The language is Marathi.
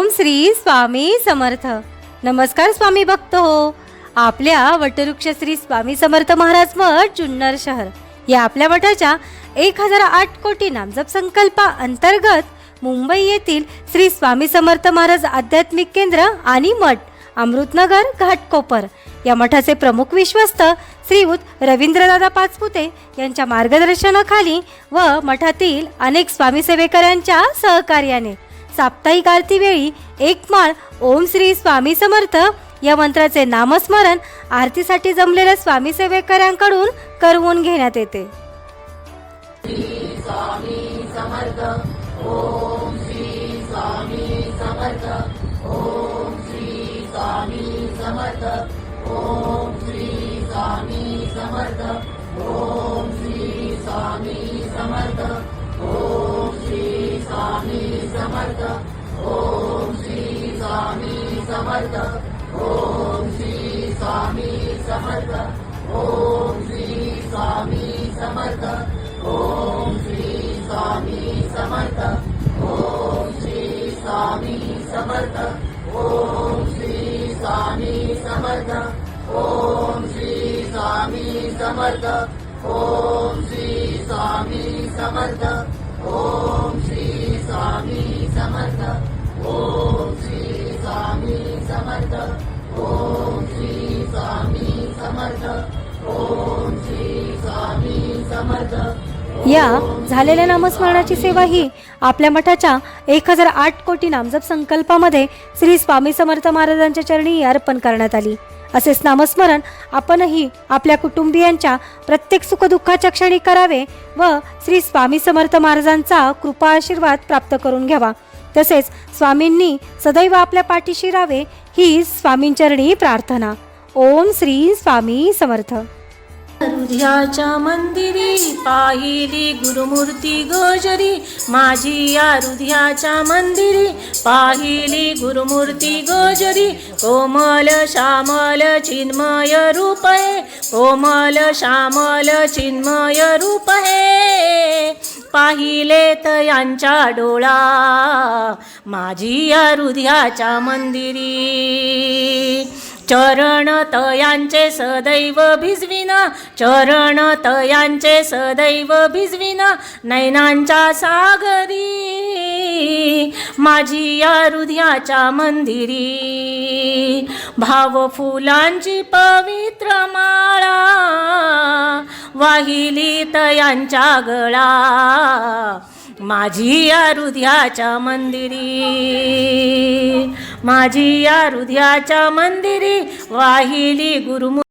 ओम श्री स्वामी समर्थ. नमस्कार स्वामी भक्त हो. आपल्या वटवृक्ष श्री स्वामी समर्थ महाराज मठ जुन्नर शहर या आपल्या मठाच्या 1008 कोटी नामजप संकल्पा अंतर्गत मुंबई येथील श्री स्वामी समर्थ महाराज आध्यात्मिक केंद्र आणि मठ अमृतनगर घाटकोपर या मठाचे प्रमुख विश्वस्त श्रीयुत रवींद्रदादा पाचपुते यांच्या मार्गदर्शनाखाली व मठातील अनेक स्वामी सेवेकरांच्या सहकार्याने साप्ताहिक आरती वेळी एक माळ ओम श्री स्वामी समर्थ या मंत्राचे नामस्मरण आरतीसाठी जमलेल्या स्वामी सेवेकरांकडून करवून घेण्यात येते. स्वामी समर्थ ओम श्री स्वामी समर्थ ओम श्री स्वामी समर्थ ओम श्री स्वामी समर्थ ओम श्री स्वामी समर्थ ओम श्री स्वामी समर्थ ओम श्री स्वामी समर्थ ओम श्री स्वामी समर्थ ओम श्री स्वामी समर्थ ओम श्री स्वामी समर्थ ओम श्री स्वामी समर्थ ओम श्री स्वामी समर्थ ओम श्री स्वामी समर्थ ओम श्री स्वामी समर्थ ओम श्री स्वामी समर्थ ओम श्री स्वामी समर्थ ओम श्री स्वामी समर्थ ओम श्री स्वामी समर्थ. या झालेल्या नामस्मरणाची सेवा ही आपल्या मठाच्या 1008 कोटी नामजप संकल्पामध्ये श्री स्वामी समर्थ महाराजांच्या चरणी अर्पण करण्यात आली. असेच नामस्मरण आपणही आपल्या कुटुंबियांच्या प्रत्येक सुखदुःखाच्या क्षणी करावे व श्री स्वामी समर्थ महाराजांचा कृपा आशीर्वाद प्राप्त करून घ्यावा. तसेच स्वामींनी सदैव आपल्या पाठीशी राहावे ही स्वामींचरणी प्रार्थना. ओम श्री स्वामी समर्थ. हृदयाच्या मंदिरी पाहिली गुरुमूर्ती गोजरी माझी या हृदयाच्या मंदिरी पाहिली गुरुमूर्ती गोजरी कोमल श्यामल चिन्मय रूप है कोमल श्यामल चिन्मय रूप है पाहिले तयांच्या डोळा माझी या हृदयाच्या मंदिरी चरण तयांचे सदैव भिजविना चरण तयांचे सदैव भिजविना नैनांच्या सागरी माझी या हृदयाच्या मंदिरी भाव फुलांची पवित्र माळा वाहिली तयांच्या गळा माझी या हृदयाच्या मंदिरी माझी या हृदयाच्या मंदिरी वाहिली गुरुमूर्ती